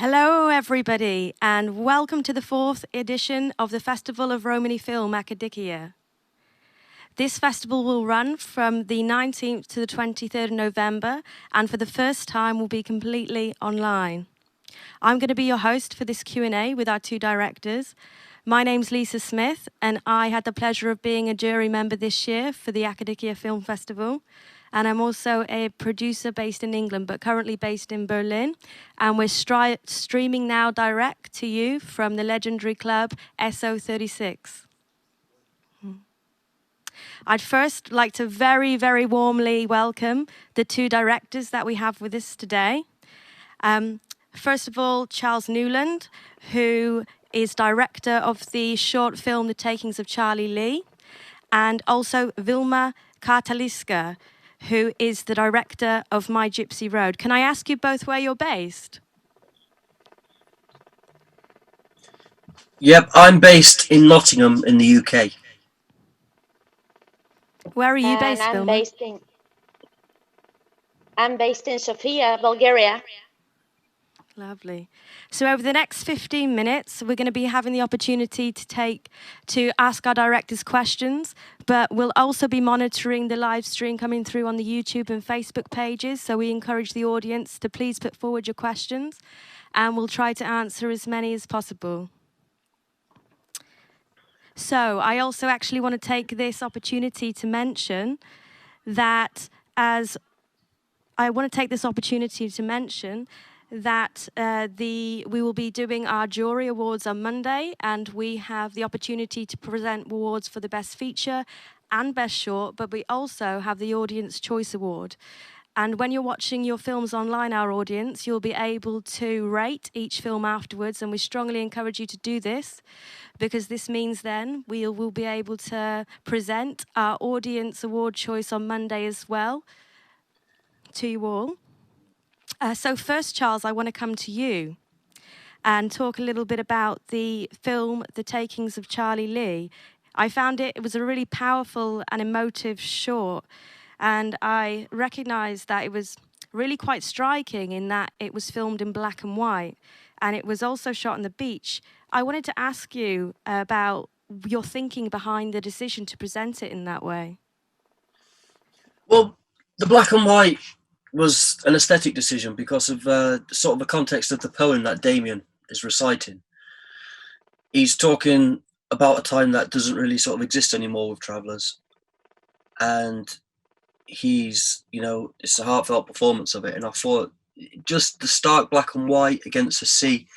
Hello, everybody, and welcome to the fourth edition of the Festival of Romany Film, Ake Dikhea. This festival will run from the 19th to the 23rd of November, and for the first time will be completely online. I'm going to be your host for this Q&A with our two directors. My name's Lisa Smith, and I had the pleasure of being a jury member this year for the Ake Dikhea Film Festival. And I'm also a producer based in England, but currently based in Berlin. And we're streaming now direct to you from the legendary club SO36. I'd first like to very, very warmly welcome the two directors that we have with us today. First of all, Charles Newland, who is director of the short film The Takings of Charlie Lee, and also Vilma Kartaliska, who is the director of My Gypsy Road. Can I ask you both where you're based? Yep, I'm based in Nottingham in the UK. Where are you And based, Vilma? I'm based in Sofia, Bulgaria. Lovely. So over the next 15 minutes, we're going to be having the opportunity to ask our directors questions, but we'll also be monitoring the live stream coming through on the YouTube and Facebook pages. So we encourage the audience to please put forward your questions, and we'll try to answer as many as possible. So I also actually want to take this opportunity to mention that we will be doing our jury awards on Monday, and we have the opportunity to present awards for the best feature and best short, but we also have the Audience Choice Award. And when you're watching your films online, our audience, you'll be able to rate each film afterwards, and we strongly encourage you to do this, because this means then we will be able to present our Audience Award choice on Monday as well to you all. So first, Charles, I want to come to you and talk a little bit about the film The Takings of Charlie Lee. I found it was a really powerful and emotive short, and I recognized that it was really quite striking in that it was filmed in black and white, and it was also shot on the beach. I wanted to ask you about your thinking behind the decision to present it in that way. Well, the black and white was an aesthetic decision because of sort of the context of the poem that Damian is reciting. He's talking about a time that doesn't really sort of exist anymore with travellers, and it's a heartfelt performance of it. And I thought just the stark black and white against the sea,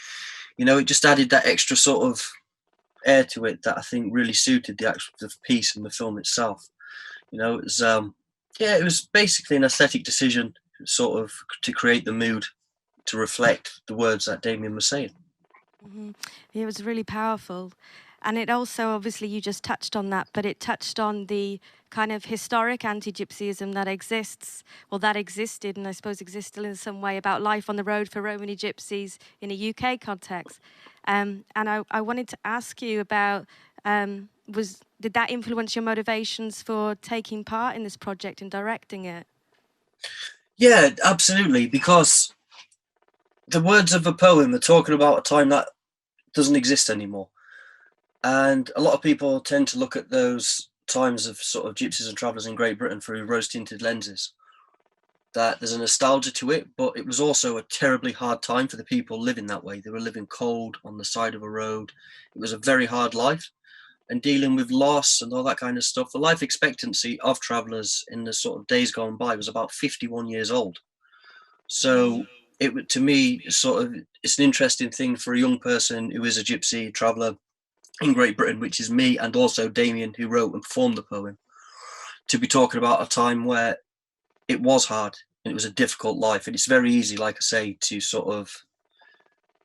it just added that extra sort of air to it that I think really suited the actual piece and the film itself. It was basically an aesthetic decision, sort of to create the mood, to reflect the words that Damian was saying. Mm-hmm. It was really powerful. And it also, obviously, you just touched on that, but it touched on the kind of historic anti-Gypsyism that existed, and I suppose exists still in some way, about life on the road for Romany-Gypsies in a UK context. And I wanted to ask you about, did that influence your motivations for taking part in this project and directing it? Yeah, absolutely, because the words of the poem are talking about a time that doesn't exist anymore. And a lot of people tend to look at those times of sort of gypsies and travellers in Great Britain through rose-tinted lenses. That there's a nostalgia to it, but it was also a terribly hard time for the people living that way. They were living cold on the side of a road. It was a very hard life, and dealing with loss and all that kind of stuff. The life expectancy of travellers in the sort of days gone by was about 51 years old. So to me, it's an interesting thing for a young person who is a gypsy traveller in Great Britain, which is me, and also Damian, who wrote and performed the poem, to be talking about a time where it was hard and it was a difficult life. And it's very easy, like I say, to sort of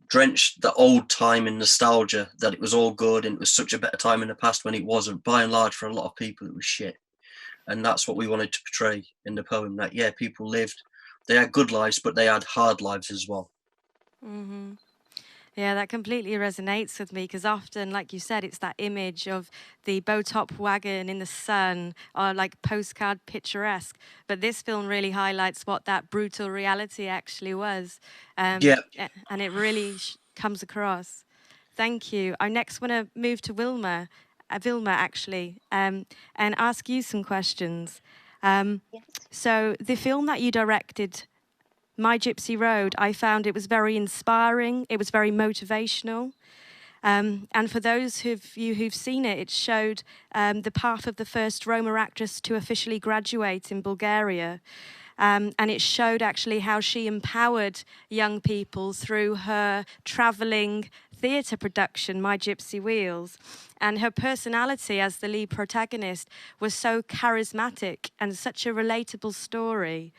drench the old time in nostalgia, that it was all good and it was such a better time in the past, when it wasn't. By and large, for a lot of people, it was shit. And that's what we wanted to portray in the poem, that, yeah, people lived, they had good lives, but they had hard lives as well. Mm-hmm. Yeah, that completely resonates with me because often, like you said, it's that image of the bow-top wagon in the sun or like postcard picturesque. But this film really highlights what that brutal reality actually was. Yeah. And it really comes across. Thank you. I next want to move to Vilma actually, and ask you some questions. Yes. So the film that you directed, My Gypsy Road, I found it was very inspiring. It was very motivational. And for those of you who've seen it, it showed the path of the first Roma actress to officially graduate in Bulgaria. And it showed actually how she empowered young people through her travelling theatre production, My Gypsy Wheels. And her personality as the lead protagonist was so charismatic and such a relatable story.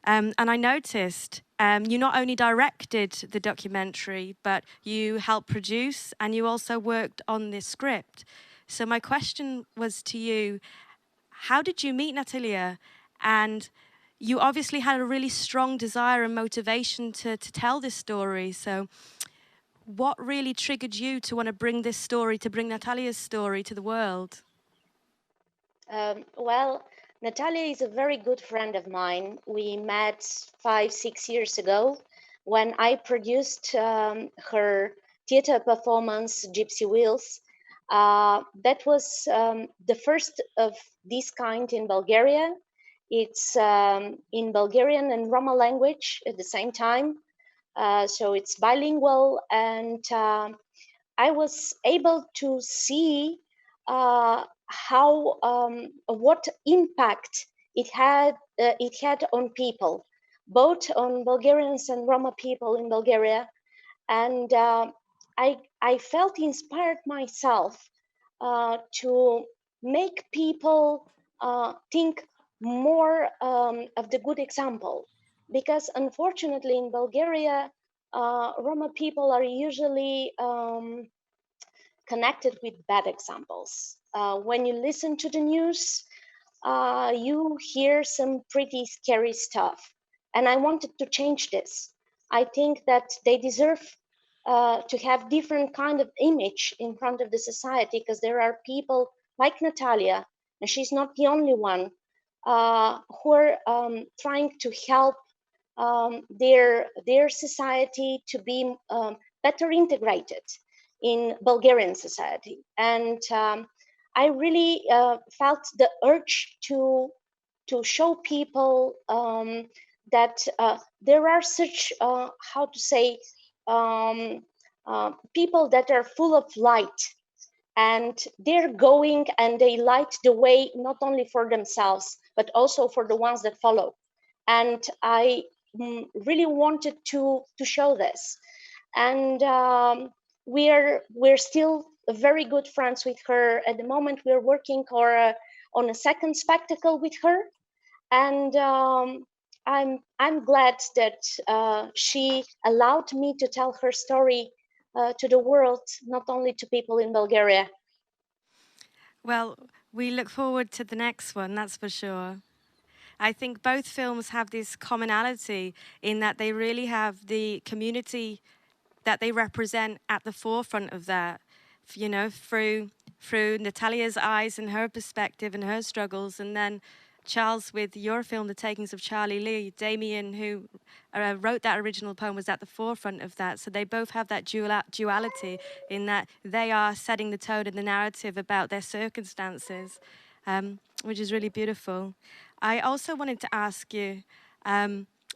And I noticed you not only directed the documentary, but you helped produce and you also worked on the script. So my question was to you, how did you meet Natalia? And you obviously had a really strong desire and motivation to tell this story. So what really triggered you to want to bring this story, to bring Natalia's story to the world? Well, Natalia is a very good friend of mine. We met 5, 6 years ago when I produced her theater performance, Gypsy Wheels. That was the first of this kind in Bulgaria. It's in Bulgarian and Roma language at the same time. So it's bilingual, and I was able to see how what impact it had on people, both on Bulgarians and Roma people in Bulgaria, and I felt inspired myself to make people think more of the good example, because unfortunately in Bulgaria, Roma people are usually connected with bad examples. When you listen to the news, you hear some pretty scary stuff. And I wanted to change this. I think that they deserve to have different kind of image in front of the society, because there are people like Natalia, and she's not the only one, who are trying to help their society to be better integrated in Bulgarian society. And I really felt the urge to show people that there are such how to say people that are full of light, and they're going and they light the way not only for themselves but also for the ones that follow. And I really wanted to show this. And we're still very good friends with her. At the moment we're working on a second spectacle with her, and I'm glad that she allowed me to tell her story to the world, not only to people in Bulgaria. Well, we look forward to the next one, that's for sure. I think both films have this commonality in that they really have the community that they represent at the forefront of that, you know, through Natalia's eyes and her perspective and her struggles, and then Charles, with your film, The Takings of Charlie Lee, Damian, who wrote that original poem, was at the forefront of that. So they both have that duality in that they are setting the tone and the narrative about their circumstances, which is really beautiful. I also wanted to ask you,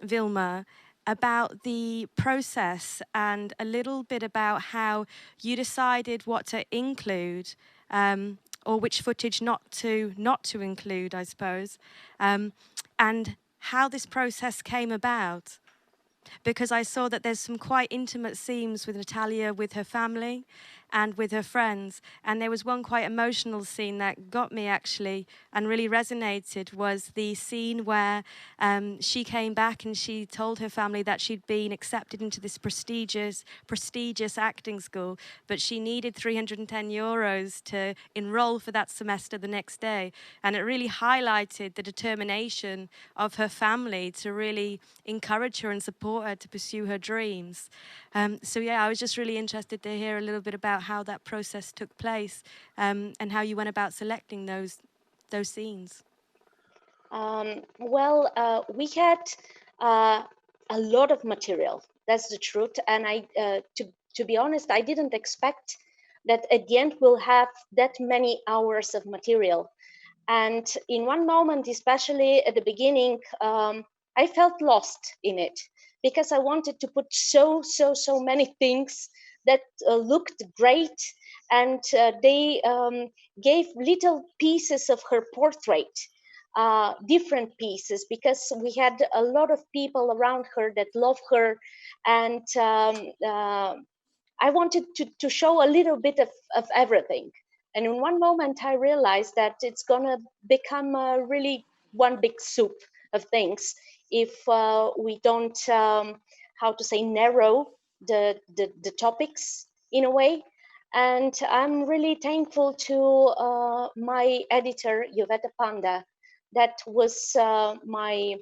Vilma, about the process and a little bit about how you decided what to include, or which footage not to include, I suppose, and how this process came about. Because I saw that there's some quite intimate scenes with Natalia, with her family, and with her friends. And there was one quite emotional scene that got me actually and really resonated, was the scene where she came back and she told her family that she'd been accepted into this prestigious acting school, but she needed €310 to enroll for that semester the next day. And it really highlighted the determination of her family to really encourage her and support her to pursue her dreams. So yeah, I was just really interested to hear a little bit about how that process took place, and how you went about selecting those scenes. Well, we had uh, a lot of material. That's the truth. And to be honest, I didn't expect that at the end we'll have that many hours of material. And in one moment, especially at the beginning, I felt lost in it because I wanted to put so many things that looked great, and they gave little pieces of her portrait, different pieces, because we had a lot of people around her that love her, and I wanted to show a little bit of everything. And in one moment, I realized that it's going to become really one big soup of things if we don't, how to say, narrow the topics in a way. And I'm really thankful to my editor, Yvette Panda. That was my,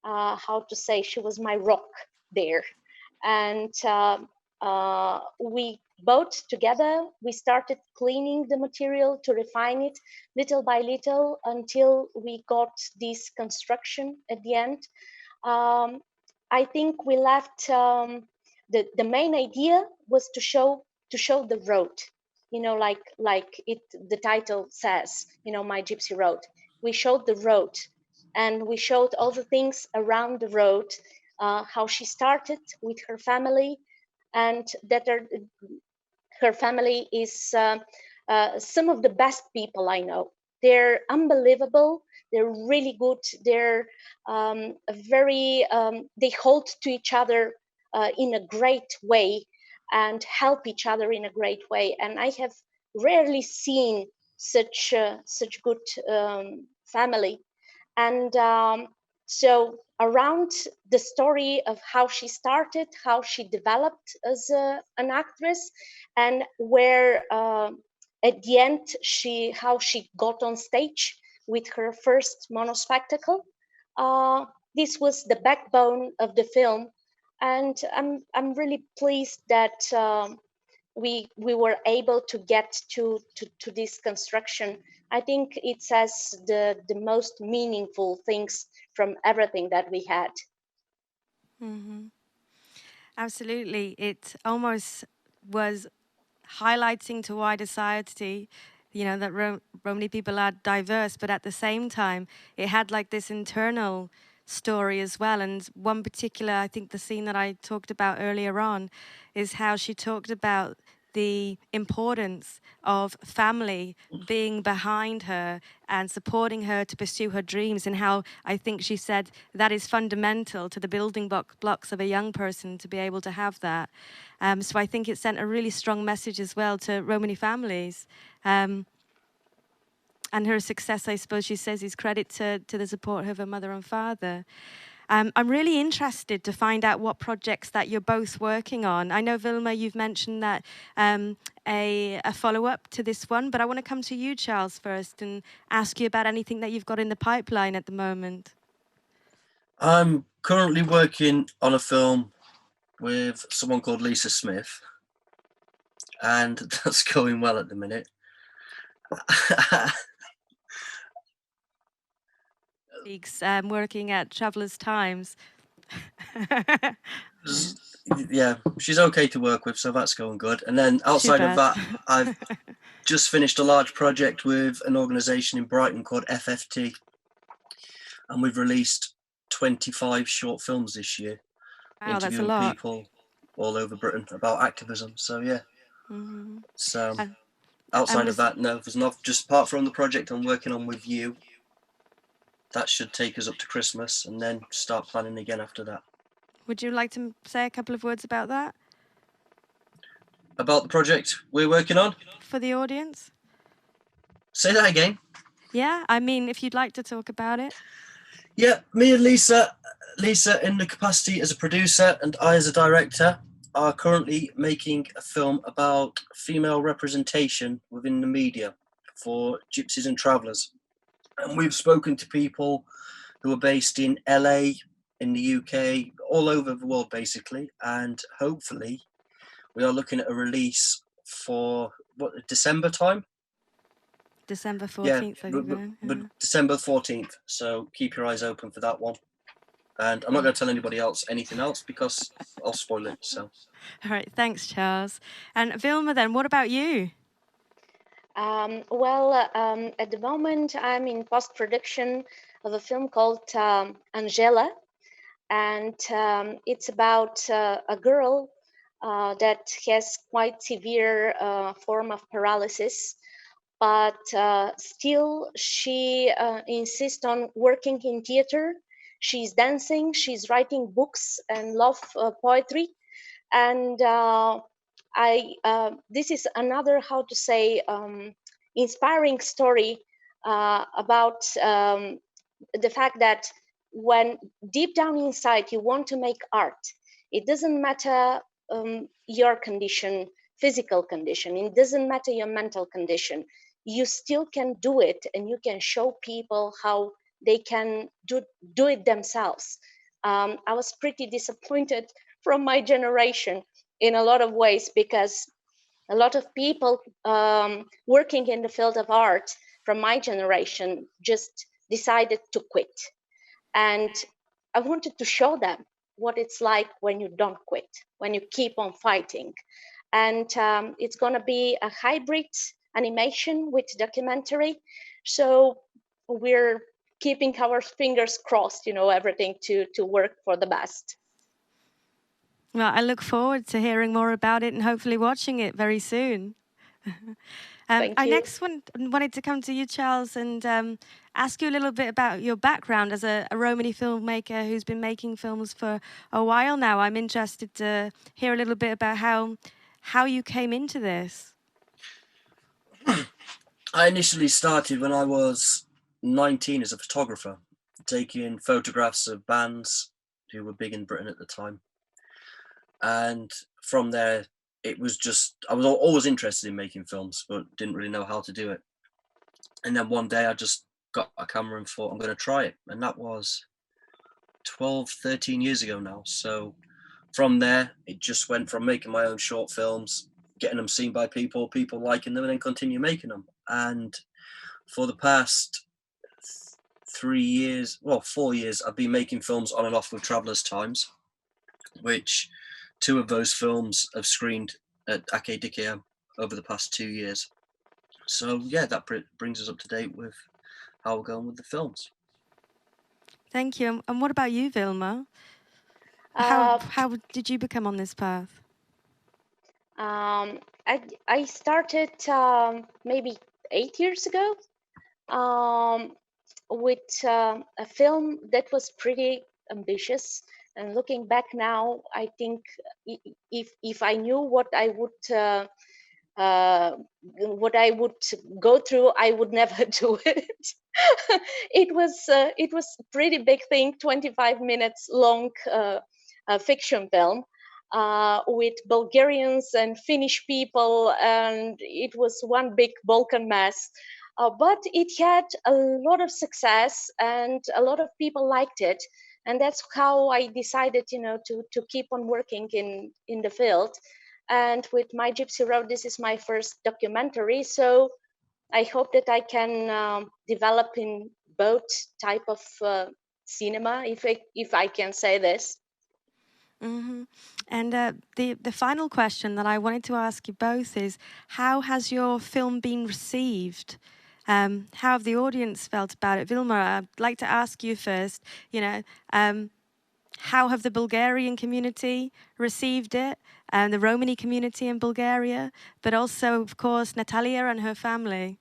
how to say, she was my rock there. And we both together, we started cleaning the material to refine it little by little until we got this construction at the end. I think we left, the main idea was to show the road, like it the title says, my Gypsy Road. We showed the road, and we showed all the things around the road, how she started with her family, and that her family is some of the best people I know. They're unbelievable. They're really good. They're very, they hold to each other in a great way and help each other in a great way. And I have rarely seen such good family. And so around the story of how she started, how she developed as an actress, and where at the end how she got on stage with her first monospectacle. This was the backbone of the film, and I'm really pleased that we were able to get to this construction. I think it says the most meaningful things from everything that we had. Mm-hmm. Absolutely. It almost was highlighting to wider society, that Romani people are diverse, but at the same time, it had like this internal story as well. And one particular, I think the scene that I talked about earlier on, is how she talked about the importance of family being behind her and supporting her to pursue her dreams, and how I think she said that is fundamental to the building blocks of a young person to be able to have that. So I think it sent a really strong message as well to Romani families. And her success, I suppose she says, is credit to the support of her mother and father. I'm really interested to find out what projects that you're both working on. I know, Vilma, you've mentioned that a follow-up to this one, but I want to come to you, Charles, first and ask you about anything that you've got in the pipeline at the moment. I'm currently working on a film with someone called Lisa Smith, and that's going well at the minute. Working at Traveller's Times. Yeah, she's okay to work with, so that's going good. And then outside of that, I've just finished a large project with an organisation in Brighton called FFT, and we've released 25 short films this year, interviewing people all over Britain about activism. So yeah, so outside of that, no, there's not. Just apart from the project I'm working on with you, that should take us up to Christmas, and then start planning again after that. Would you like to say a couple of words about that? about the project we're working on. For the audience? Say that again. Yeah, I mean, if you'd like to talk about it. Yeah, me and Lisa in the capacity as a producer and I as a director, are currently making a film about female representation within the media for gypsies and travellers. And we've spoken to people who are based in LA, in the UK, all over the world basically, and hopefully we are looking at a release for December time? December 14th, Yeah, I think. but December 14th. So keep your eyes open for that one. And I'm not going to tell anybody else anything else because I'll spoil it. So. All right, thanks, Charles. And Vilma, then, what about you? At the moment, I'm in post-production of a film called Angela, and it's about a girl that has quite severe form of paralysis, but still she insists on working in theater. She's dancing, she's writing books and love poetry, and this is another, how to say, inspiring story about the fact that when deep down inside you want to make art, it doesn't matter your condition, physical condition, it doesn't matter your mental condition, you still can do it, and you can show people how they can do it themselves. I was pretty disappointed from my generation in a lot of ways, because a lot of people working in the field of art from my generation just decided to quit. And I wanted to show them what it's like when you don't quit, when you keep on fighting. And it's going to be a hybrid animation with documentary. So we're keeping our fingers crossed, everything to work for the best. Well, I look forward to hearing more about it and hopefully watching it very soon. Thank you. Next wanted to come to you, Charles, and ask you a little bit about your background as a Romany filmmaker who's been making films for a while now. I'm interested to hear a little bit about how you came into this. I initially started when I was 19 as a photographer, taking photographs of bands who were big in Britain at the time. And from there, it was just, I was always interested in making films, but didn't really know how to do it. And then one day I just got a camera and thought, I'm going to try it. And that was 12, 13 years ago now. So from there, it just went from making my own short films, getting them seen by people liking them, and then continue making them. And for the past 4 years, I've been making films on and off with Traveller's Times, which 2 of those films have screened at Ake Dikhea over the past 2 years. So yeah, that brings us up to date with how we're going with the films. Thank you. And what about you, Vilma? How did you become on this path? I started maybe 8 years ago with a film that was pretty ambitious. And looking back now, I think if I knew what I would go through, I would never do it. It was pretty big thing, 25 minutes long fiction film with Bulgarians and Finnish people, and it was one big Balkan mess. But it had a lot of success, and a lot of people liked it, and that's how I decided, to keep on working in the field. And with My Gypsy Road, this is my first documentary, so I hope that I can develop in both type of cinema, if I can say this. Mm-hmm. And the final question that I wanted to ask you both is, how has your film been received? How have the audience felt about it? Vilma, I'd like to ask you first, how have the Bulgarian community received it, and the Romany community in Bulgaria, but also, of course, Natalia and her family?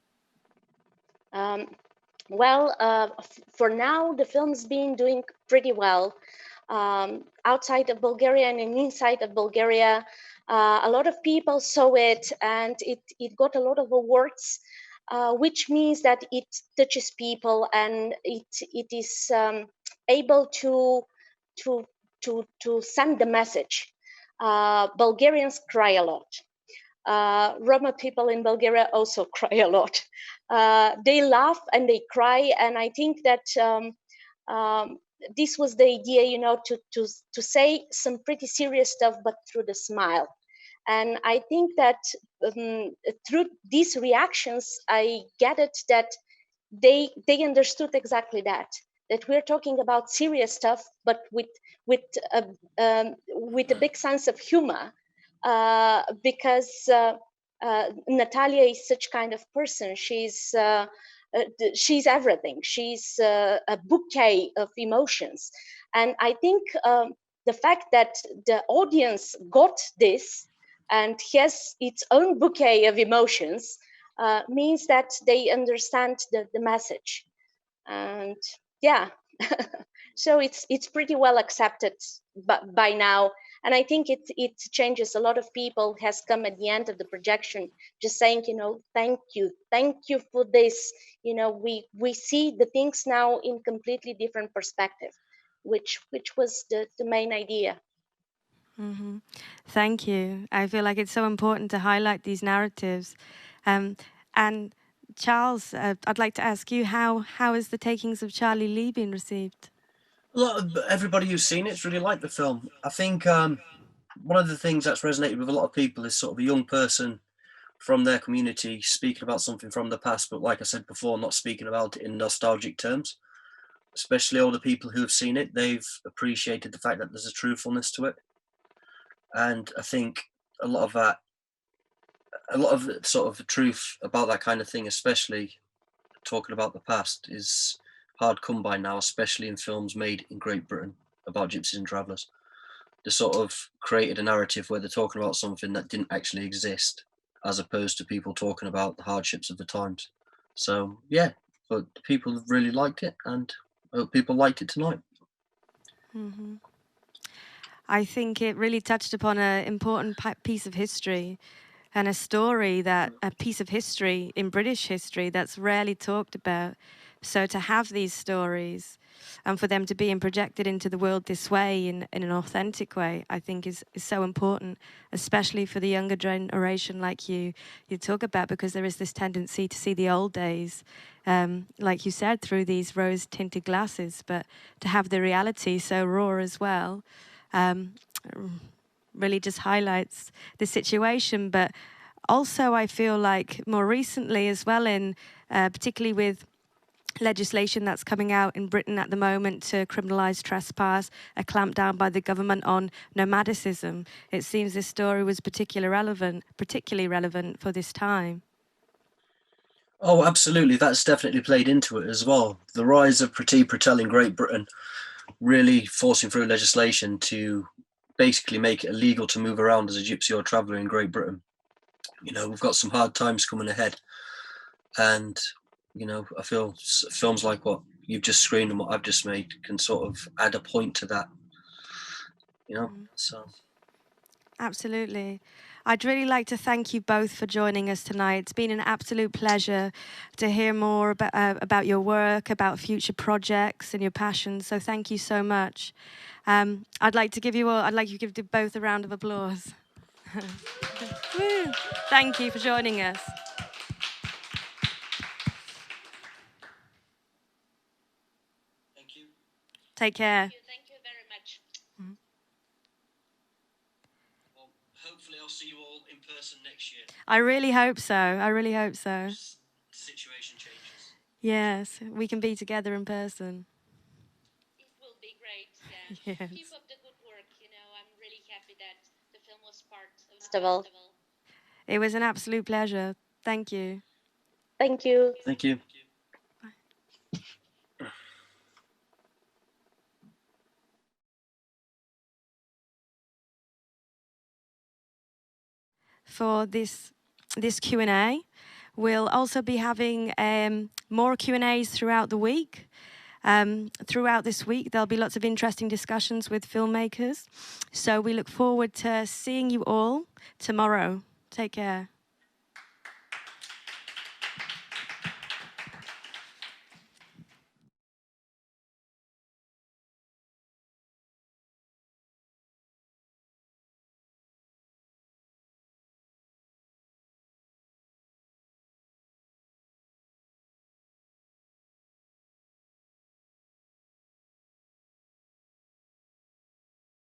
For now, the film's been doing pretty well. Outside of Bulgaria and inside of Bulgaria, A lot of people saw it, and it got a lot of awards, which means that it touches people, and it is able to send the message. Bulgarians cry a lot. Roma people in Bulgaria also cry a lot. They laugh and they cry, and I think that this was the idea, you know, to say some pretty serious stuff, but through the smile. And I think that through these reactions, I get it that they understood exactly that we're talking about serious stuff, but with a big sense of humor, because Natalia is such kind of person. She's everything. She's a bouquet of emotions, and I think the fact that the audience got this and has its own bouquet of emotions means that they understand the message. And yeah, so it's pretty well accepted by now. And I think it changes. A lot of people has come at the end of the projection just saying, you know, thank you for this. You know, we see the things now in completely different perspective, which was the main idea. Mm-hmm. Thank you. I feel like it's so important to highlight these narratives. And Charles, I'd like to ask you, how is the takings of Charlie Lee been received? A lot of everybody who's seen it's really liked the film. I think one of the things that's resonated with a lot of people is sort of a young person from their community speaking about something from the past, but like I said before, not speaking about it in nostalgic terms. Especially older people who have seen it, they've appreciated the fact that there's a truthfulness to it. And I think a lot of that, a lot of the sort of the truth about that kind of thing, especially talking about the past, is hard come by now, especially in films made in Great Britain about gypsies and travellers. They sort of created a narrative where they're talking about something that didn't actually exist, as opposed to people talking about the hardships of the times. So yeah, but people really liked it, and I hope people liked it tonight. Mm-hmm. I think it really touched upon an important piece of history, and a piece of history in British history that's rarely talked about. So to have these stories and for them to be projected into the world this way in an authentic way, I think is so important, especially for the younger generation like you talk about, because there is this tendency to see the old days, like you said, through these rose-tinted glasses, but to have the reality so raw as well. Really just highlights the situation. But also I feel like more recently as well, in particularly with legislation that's coming out in Britain at the moment to criminalise trespass, a clampdown by the government on nomadicism, it seems this story was particularly relevant for this time. Oh, absolutely. That's definitely played into it as well. The rise of Priti Patel in Great Britain really forcing through legislation to basically make it illegal to move around as a gypsy or traveller in Great Britain. You know, we've got some hard times coming ahead. And, you know, I feel films like what you've just screened and what I've just made can sort of add a point to that, you know, so. Absolutely. I'd really like to thank you both for joining us tonight. It's been an absolute pleasure to hear more about your work, about future projects and your passions. So thank you so much. I'd like to give you both a round of applause. Thank you for joining us. Thank you. Take care. Thank you very much. Well, hopefully I'll see you all in person next year. I really hope so. I really hope so. The situation changes. Yes, we can be together in person. It will be great. Yeah. Yes. Keep up the good work. You know, I'm really happy that the film was part of the festival. It was an absolute pleasure. Thank you. Thank you. Thank you. For this Q&A, we'll also be having more Q&As throughout the week. Throughout this week, there'll be lots of interesting discussions with filmmakers. So we look forward to seeing you all tomorrow. Take care.